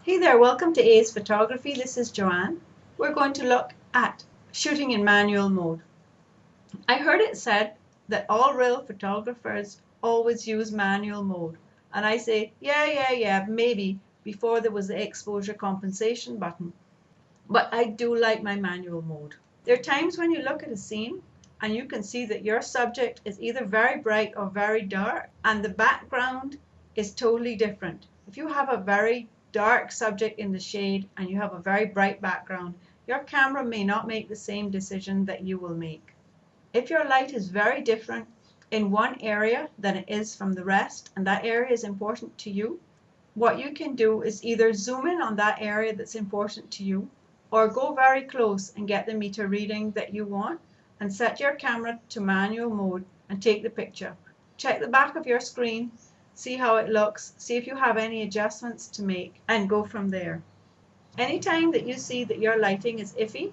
Hey there, welcome to A's Photography. This is Joanne. We're going to look at shooting in manual mode. I heard it said that all real photographers always use manual mode. And I say, yeah, maybe before there was the exposure compensation button. But I do like my manual mode. There are times when you look at a scene and you can see that your subject is either very bright or very dark, and the background is totally different. If you have a very dark subject in the shade and you have a very bright background, your camera may not make the same decision that you will make. If your light is very different in one area than it is from the rest, and that area is important to you, what you can do is either zoom in on that area that's important to you, or go very close and get the meter reading that you want and set your camera to manual mode and take the picture. Check the back of your screen, see how it looks, see if you have any adjustments to make, and go from there. Anytime that you see that your lighting is iffy,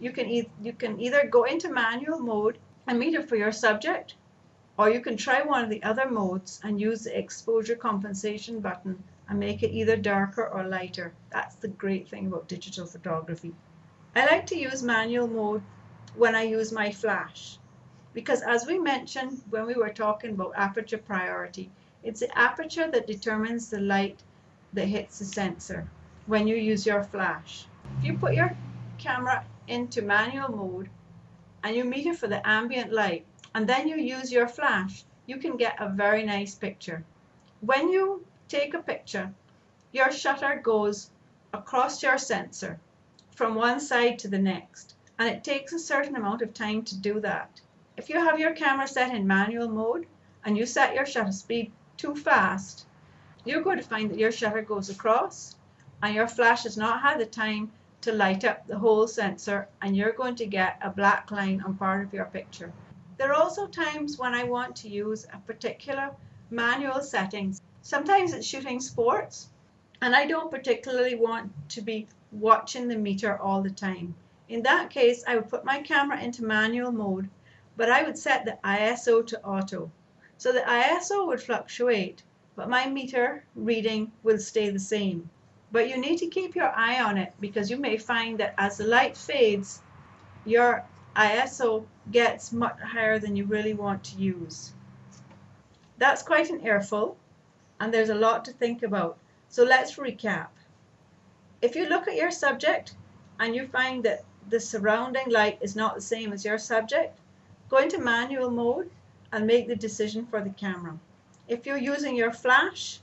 you can either go into manual mode and meter for your subject, or you can try one of the other modes and use the exposure compensation button and make it either darker or lighter. That's the great thing about digital photography. I like to use manual mode when I use my flash, because as we mentioned when we were talking about aperture priority, it's the aperture that determines the light that hits the sensor when you use your flash. If you put your camera into manual mode and you meter for the ambient light and then you use your flash, you can get a very nice picture. When you take a picture, your shutter goes across your sensor from one side to the next, and it takes a certain amount of time to do that. If you have your camera set in manual mode and you set your shutter speed too fast, you're going to find that your shutter goes across and your flash has not had the time to light up the whole sensor, and you're going to get a black line on part of your picture. There are also times when I want to use a particular manual settings. Sometimes it's shooting sports, and I don't particularly want to be watching the meter all the time. In that case, I would put my camera into manual mode, but I would set the ISO to auto. So the ISO would fluctuate, but my meter reading will stay the same. But you need to keep your eye on it, because you may find that as the light fades, your ISO gets much higher than you really want to use. That's quite an earful, and there's a lot to think about. So let's recap. If you look at your subject and you find that the surrounding light is not the same as your subject, go into manual mode and make the decision for the camera. If you're using your flash,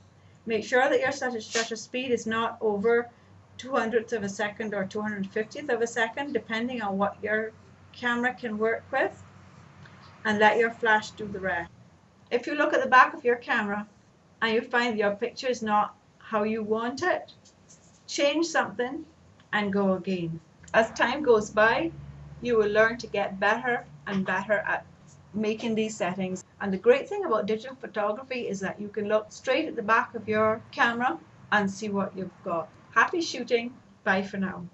make sure that your shutter speed is not over 200th of a second or 250th of a second, depending on what your camera can work with, and let your flash do the rest. If you look at the back of your camera and you find your picture is not how you want it, change something and go again. As time goes by, you will learn to get better and better at making these settings. And the great thing about digital photography is that you can look straight at the back of your camera and see what you've got. Happy shooting. Bye for now.